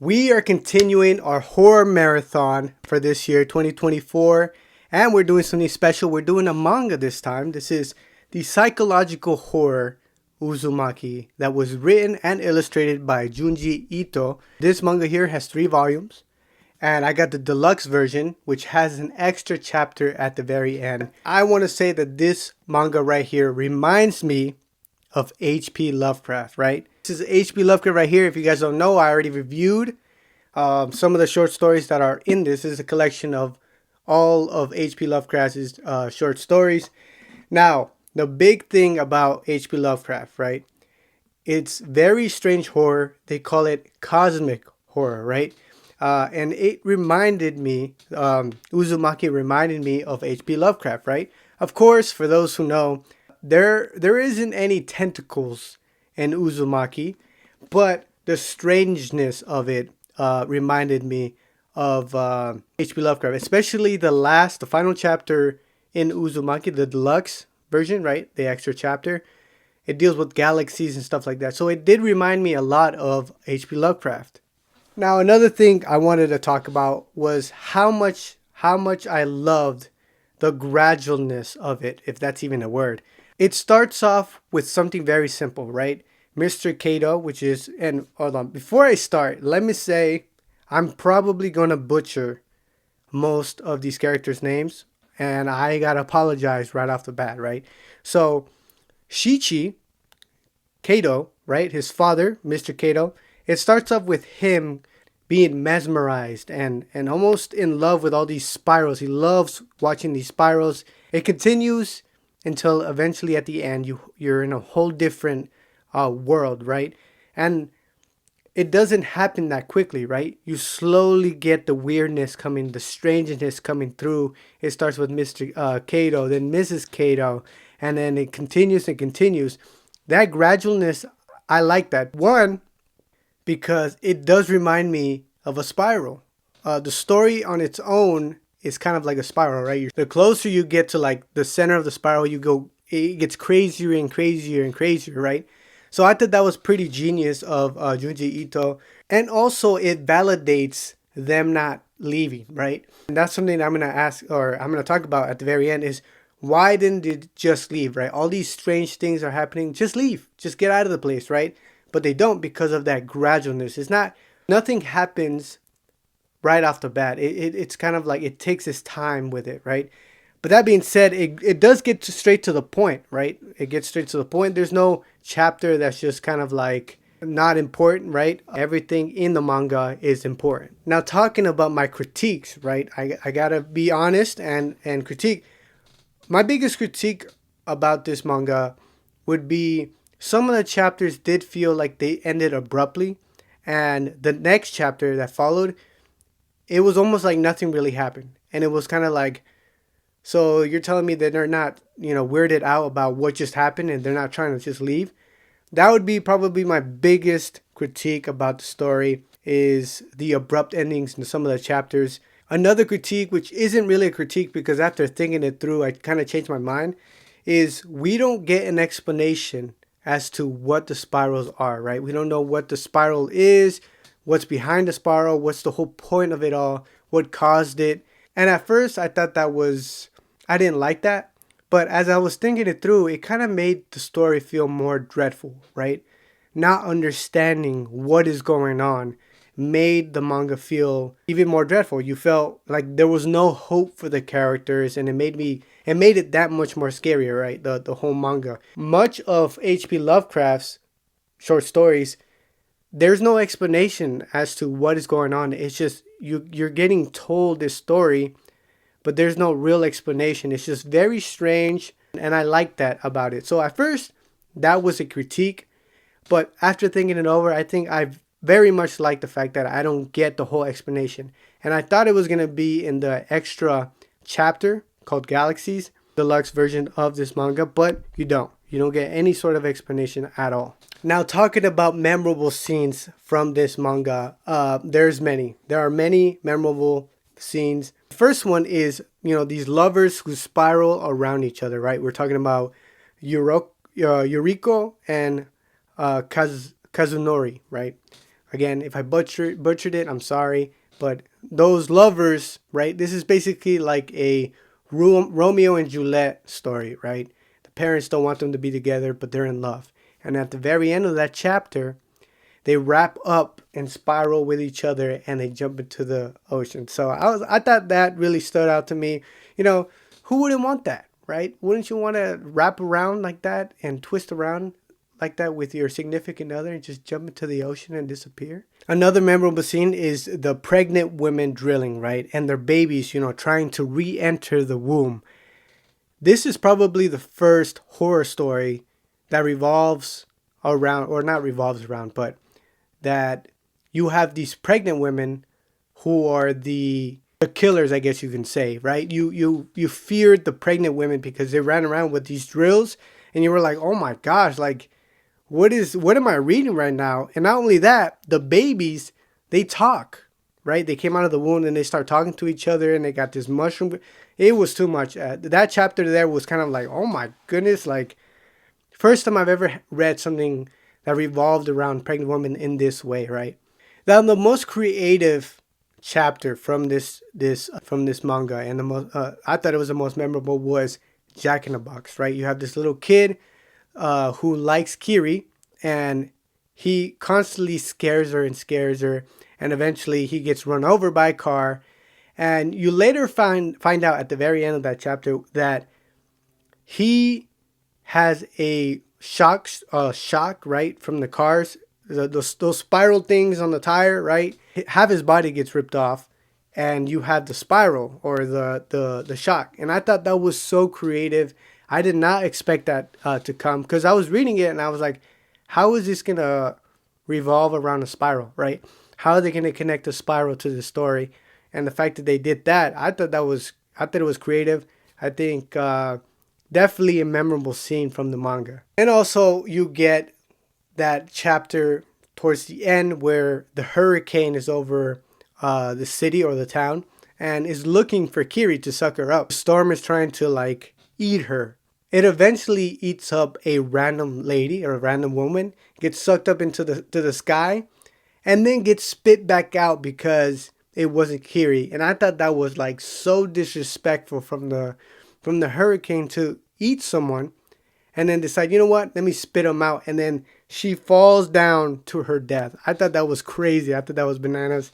We are continuing our horror marathon for this year, 2024, and we're doing something special. We're doing a manga this time. This is the psychological horror Uzumaki that was written and illustrated by Junji Ito. This manga here has 3 volumes, and I got the deluxe version, which has an extra chapter at the very end. I want to say that this manga right here reminds me of H.P. Lovecraft, right? This is H.P. Lovecraft right here. If you guys don't know, I already reviewed some of the short stories that are in this. This is a collection of all of H.P. Lovecraft's short stories. Now, the big thing about H.P. Lovecraft, right? It's very strange horror. They call it cosmic horror, right? And it reminded me, Uzumaki reminded me of H.P. Lovecraft, right? Of course, for those who know, there isn't any tentacles in Uzumaki, but the strangeness of it reminded me of H.P. Lovecraft, especially the final chapter in Uzumaki, the deluxe version, right? The extra chapter. It deals with galaxies and stuff like that. So it did remind me a lot of H.P. Lovecraft. Now, another thing I wanted to talk about was how much I loved the gradualness of it, if that's even a word. It starts off with something very simple, right? Mr. Kato, which is, and hold on, before I start, let me say I'm probably going to butcher most of these characters' names, and I got to apologize right off the bat, right? So, Shichi, Kato, right? His father, Mr. Kato, it starts off with him being mesmerized and almost in love with all these spirals. He loves watching these spirals. It continues until eventually at the end you're in a whole different world, right? And it doesn't happen that quickly, right? You slowly get the weirdness coming, the strangeness coming through. It starts with Mr. Kato, then Mrs. Kato, and then it continues and continues. That gradualness, I like that. One, because it does remind me of a spiral. The story on its own is kind of like a spiral, right? The closer you get to like the center of the spiral, it gets crazier and crazier and crazier, right? So I thought that was pretty genius of Junji Ito. And also it validates them not leaving, right? And that's something I'm going to ask, or I'm going to talk about at the very end, is why didn't it just leave, right? All these strange things are happening. Just leave. Just get out of the place, right? But they don't because of that gradualness. Nothing happens right off the bat. It's kind of like it takes its time with it, right? But that being said, it does get straight to the point, right? It gets straight to the point. There's no chapter that's just kind of like not important, right? Everything in the manga is important. Now, talking about my critiques, right? I gotta be honest and critique. My biggest critique about this manga would be some of the chapters did feel like they ended abruptly. And the next chapter that followed, it was almost like nothing really happened. And it was kind of like, so you're telling me that they're not, weirded out about what just happened and they're not trying to just leave? That would be probably my biggest critique about the story, is the abrupt endings in some of the chapters. Another critique, which isn't really a critique because after thinking it through, I kind of changed my mind, is we don't get an explanation as to what the spirals are, right? We don't know what the spiral is, what's behind the spiral, what's the whole point of it all, what caused it. And at first I thought I didn't like that. But as I was thinking it through, it kind of made the story feel more dreadful, right? Not understanding what is going on made the manga feel even more dreadful. You felt like there was no hope for the characters, and it made it that much more scarier, right? The whole manga. Much of H.P. Lovecraft's short stories, there's no explanation as to what is going on. It's just you're getting told this story, but there's no real explanation. It's just very strange, and I like that about it. So at first, that was a critique, but after thinking it over, I think I very much like the fact that I don't get the whole explanation. And I thought it was going to be in the extra chapter called Galaxies, deluxe version of this manga, but you don't. You don't get any sort of explanation at all. Now, talking about memorable scenes from this manga, there are many memorable scenes. The first one is, these lovers who spiral around each other, right? We're talking about Yuriko and Kazunori, right? Again, if I butchered it, I'm sorry. But those lovers, right? This is basically like a Romeo and Juliet story, right? The parents don't want them to be together, but they're in love. And at the very end of that chapter, they wrap up and spiral with each other and they jump into the ocean. So I thought that really stood out to me. You know, who wouldn't want that, right? Wouldn't you want to wrap around like that and twist around like that with your significant other and just jump into the ocean and disappear? Another memorable scene is the pregnant women drilling, right? And their babies, trying to re-enter the womb. This is probably the first horror story that revolves around, or not revolves around, but that you have these pregnant women who are the killers, I guess you can say, right? You feared the pregnant women because they ran around with these drills, and you were like, oh my gosh, like what am I reading right now? And not only that, the babies, they talk, right? They came out of the womb and they start talking to each other, and they got this mushroom. It was too much. That chapter there was kind of like, oh my goodness, like first time I've ever read something that revolved around pregnant women in this way, right? Now, the most creative chapter from this manga, and the most I thought it was the most memorable, was Jack in the Box, right? You have this little kid who likes Kiri, and he constantly scares her, and eventually he gets run over by a car, and you later find out at the very end of that chapter that he has a shock, right, from the cars, those spiral things on the tire, right? Half his body gets ripped off, and you have the spiral or the shock. And I thought that was so creative. I did not expect that to come, because I was reading it and I was like, how is this gonna revolve around a spiral, right? How are they gonna connect the spiral to the story? And the fact that they did that, I thought it was creative. I think definitely a memorable scene from the manga. And also you get that chapter towards the end where the hurricane is over the city or the town and is looking for Kiri to suck her up. The storm is trying to like eat her. It eventually eats up a random lady or a random woman, gets sucked up into the sky, and then gets spit back out because it wasn't Kiri. And I thought that was like so disrespectful from the hurricane to eat someone and then decide, you know what, let me spit them out. And then she falls down to her death. I thought that was crazy. I thought that was bananas.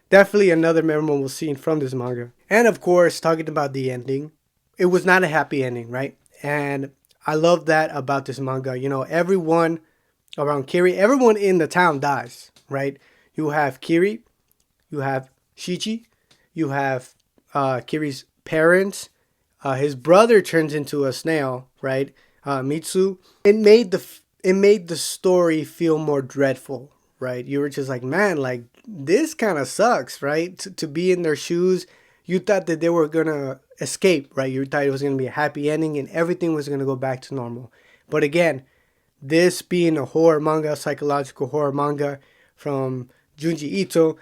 Definitely another memorable scene from this manga. And of course, talking about the ending, it was not a happy ending, right? And I love that about this manga. Everyone around Kiri, everyone in the town dies, right? You have Kiri, you have Shichi, you have Kiri's parents. His brother turns into a snail, right? Mitsu. It made the story feel more dreadful, right? You were just like, man, like this kind of sucks, right? To be in their shoes, you thought that they were gonna escape, right? You thought it was gonna be a happy ending and everything was gonna go back to normal. But again, this being a horror manga, psychological horror manga from Junji Ito,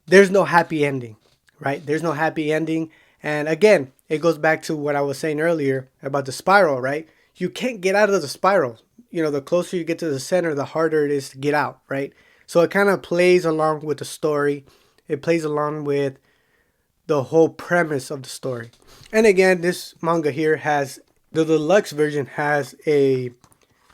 there's no happy ending, right? There's no happy ending. And again, it goes back to what I was saying earlier about the spiral, right? You can't get out of the spiral. The closer you get to the center, the harder it is to get out, right? So it kind of plays along with the story. It plays along with the whole premise of the story. And again, this manga here has, the deluxe version has an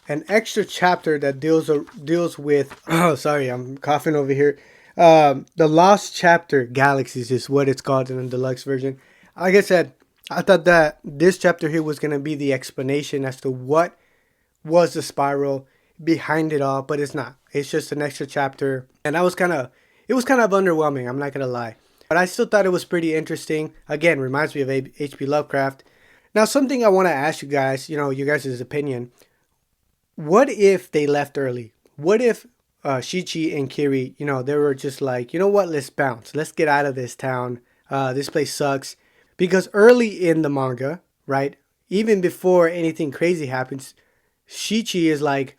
extra chapter that deals with, oh, sorry, I'm coughing over here. The Lost Chapter Galaxies is what it's called in the deluxe version. Like I said, I thought that this chapter here was going to be the explanation as to what was the spiral behind it all, but it's not. It's just an extra chapter. And it was kind of underwhelming, I'm not going to lie. But I still thought it was pretty interesting. Again, reminds me of H.P. Lovecraft. Now, something I want to ask you guys, you guys' opinion. What if they left early? What if Shichi and Kiri, they were just like, you know what, let's bounce. Let's get out of this town. This place sucks. Because early in the manga, right, even before anything crazy happens, Shichi is like,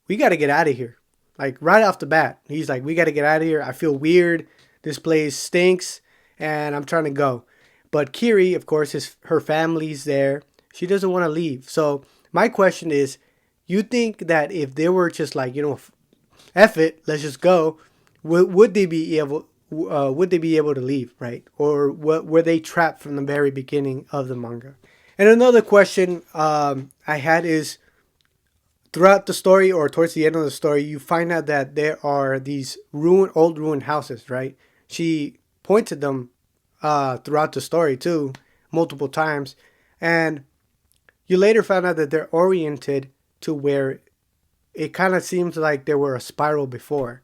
we got to get out of here. Like right off the bat, he's like, we got to get out of here. I feel weird. This place stinks and I'm trying to go. But Kiri, of course, her family's there. She doesn't want to leave. So my question is, you think that if they were just like, F it, let's just go, would they be able to leave, right? Or were they trapped from the very beginning of the manga? And another question I had is, throughout the story or towards the end of the story, you find out that there are these old ruined houses, right? She pointed them throughout the story too, multiple times, and you later found out that they're oriented to where it kind of seems like they were a spiral before.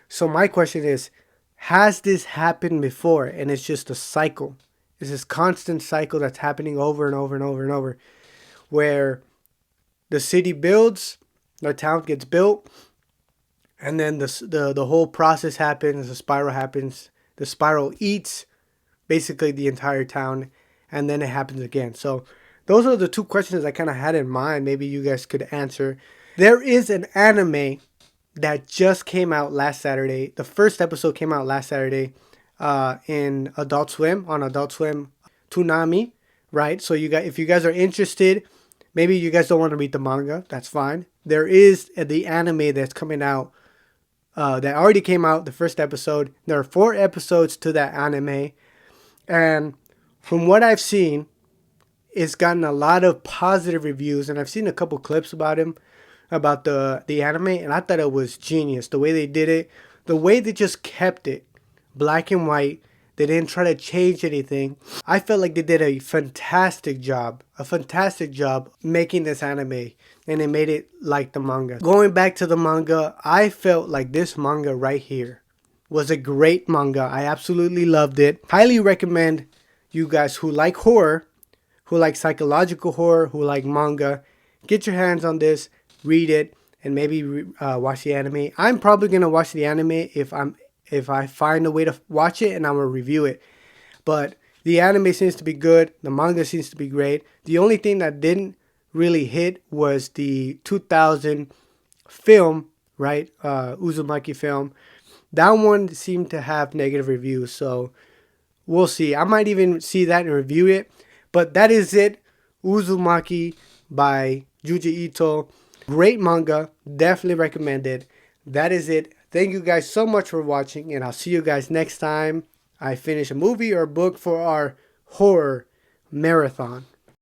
So my question is, has this happened before and it's just a cycle? It's this constant cycle that's happening over and over and over and over, where the city builds, the town gets built, and then the whole process happens, the spiral happens, the spiral eats basically the entire town, and then it happens again. So those are the two questions I kind of had in mind. Maybe you guys could answer. There is an anime that just came out last Saturday. The first episode came out last Saturday in Adult Swim, on Adult Swim, Toonami, right? So you guys, if you guys are interested, maybe you guys don't want to read the manga, that's fine. There is the anime that's coming out, that already came out, the first episode. There are 4 episodes to that anime. And from what I've seen, it's gotten a lot of positive reviews. And I've seen a couple clips about the anime. And I thought it was genius. The way they did it, the way they just kept it black and white. They didn't try to change anything. I felt like they did a fantastic job making this anime, and they made it like the manga. Going back to the manga, I felt like this manga right here was a great manga. I absolutely loved it. Highly recommend you guys who like horror, who like psychological horror, who like manga, get your hands on this, read it, and maybe watch the anime. I'm probably going to watch the anime if I find a way to watch it, and I'm going to review it. But the anime seems to be good. The manga seems to be great. The only thing that didn't really hit was the 2000 film, right? Uzumaki film. That one seemed to have negative reviews. So we'll see. I might even see that and review it. But that is it. Uzumaki by Junji Ito. Great manga. Definitely recommended. That is it. Thank you guys so much for watching, and I'll see you guys next time I finish a movie or a book for our horror marathon.